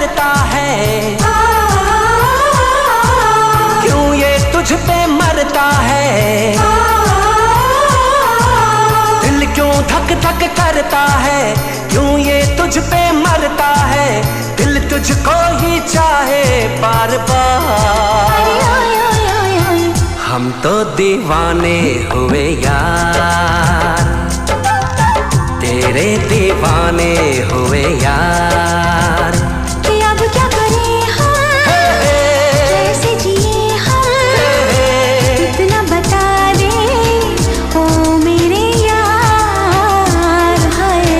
करता है, क्यों ये तुझ पे मरता है, दिल क्यों धक धक करता है, क्यों ये तुझ पे मरता है, दिल तुझको ही चाहे बार बार। हम तो दीवाने हुए यार, तेरे दीवाने हुए यार। कि अब क्या करें हम, कैसे जिए हम, इतना बता दे ओ मेरे यार। हाय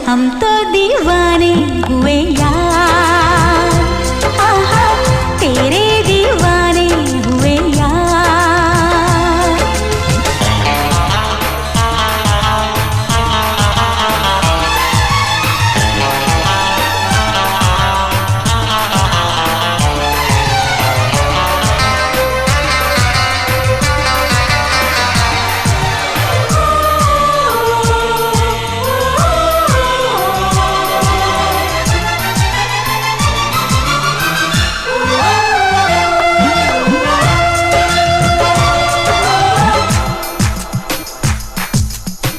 हम तो दीवाने हुए यार, आहा तेरे दीवाने हुए यार।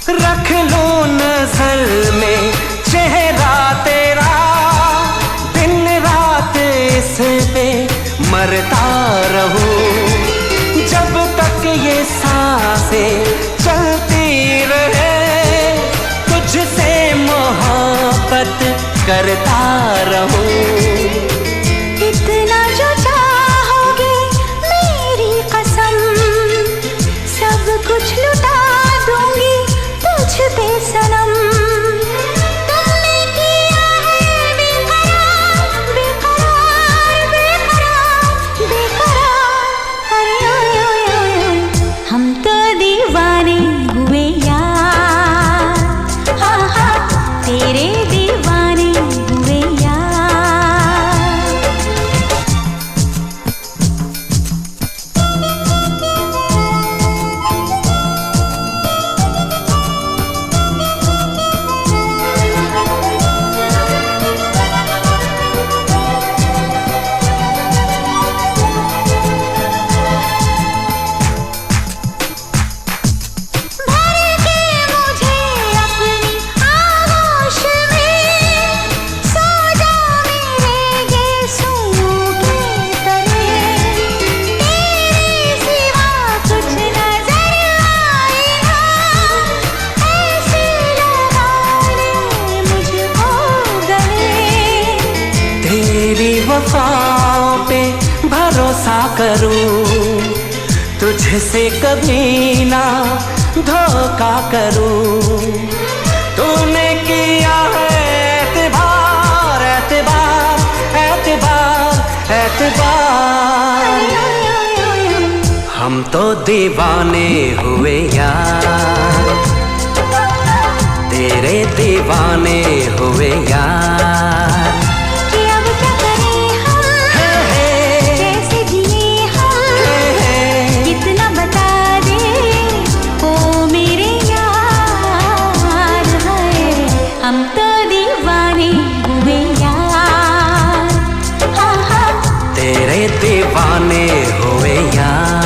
रख लो नजर में चेहरा तेरा, दिन रात इस पे मरता रहूं, जब तक ये सांसें चलती रहे, तुझसे मोहब्बत करता रहूं। इतना जो चाहोगे मेरी कसम, सब कुछ लुटा दूंगी तुझ पे सनम। तुमने किया है बेकरार बेकरार बेकरार बेकरार। अरे ओए ओए ओए हम तो दीवाने हुए यार, हाँ हाँ तेरे दीवाने हुए यार। भर के मुझे अपनी आगोश में, सो जा मेरे गेसुओं के तले। तेरे सिवा कुछ नजर आए ना, ऐसे लगा ले मुझको गले। तेरी वफाओं पे भरोसा करूं, तुझसे कभी ना धोखा करूं। तूने किया है एतबार एतबार एतबार एतबार। हम तो दीवाने हुए यार, तेरे दीवाने हुए यार। कि अब क्या करें हम, कैसे जिए हम, इतना बता दे ओ मेरे यार। हाय हम तो दीवाने हुए यार, हाँ हाँ तेरे दीवाने हुए यार।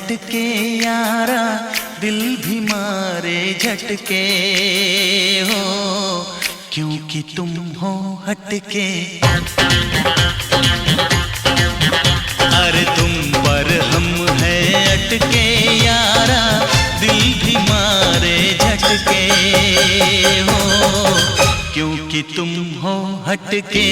हटके यारा, दिल भी मारे झटके हो, क्योंकि तुम हो हटके। अरे तुम पर हम हैं अटके यारा, दिल भी मारे झटके हो, क्योंकि तुम हो हटके।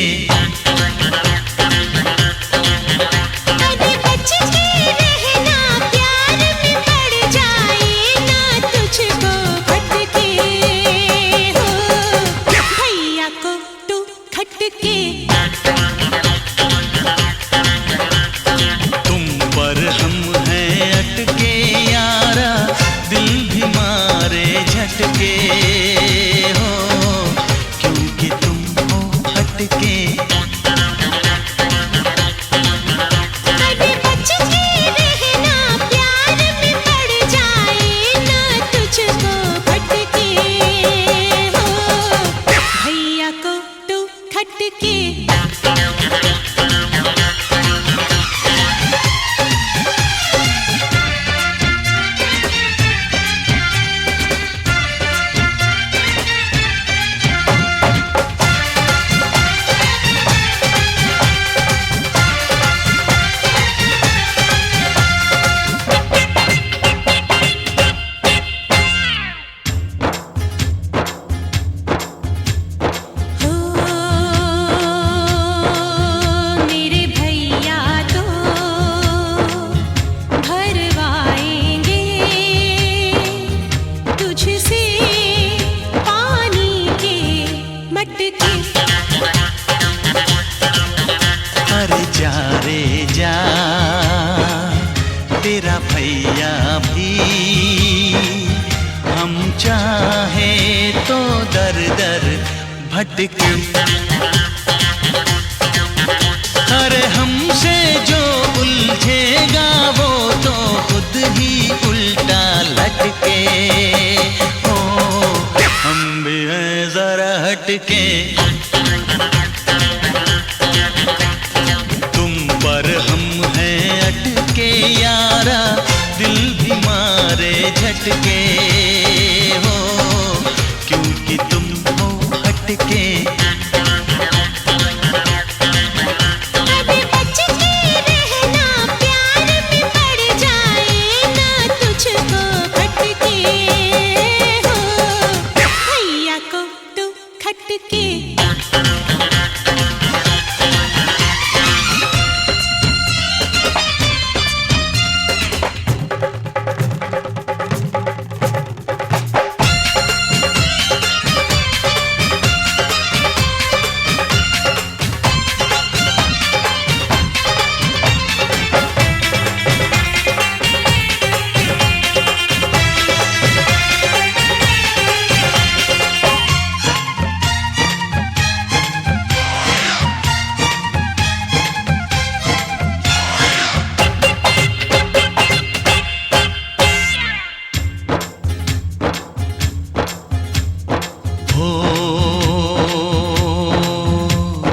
तुम पर हम हैं अटके यारा, दिल भी मारे झटके हो, क्योंकि तुम हो हटके। अरे जा रे जा तेरा भैया भी, हम चाहे तो दर दर भटके। अरे हमसे जो उलझेगा वो तो खुद ही उल्टा लटके हो, हम भी हैं जरा हटके। तुम पर हम हैं अटके यारा, दिल भी मारे झटके हो, क्योंकि तुम हो हटके।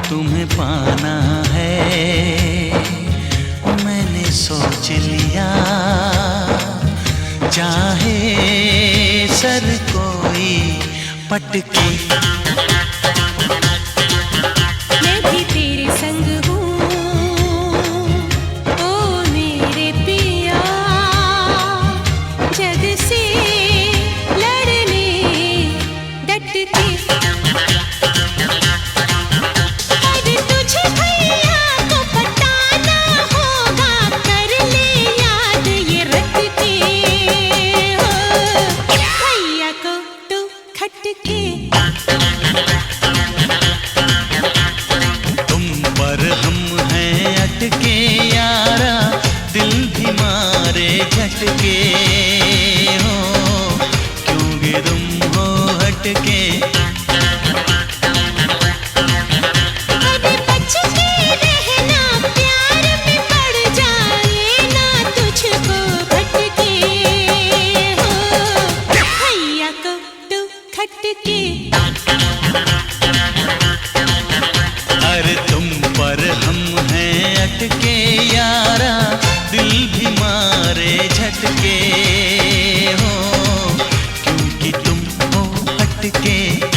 तुम्हें पाना है मैंने सोच लिया, चाहे सर कोई पटके। मैं भी तेरे संग हूँ ओ मेरे पिया, जग से लड़ने डट के। तुम पर हम हैं अटके यारा, दिल भी मारे झटके हो, क्योंकि तुम हो हटके। अरे तुम पर हम हैं अटके यारा, दिल भी मारे झटके। हो, क्योंकि तुम हो हटके।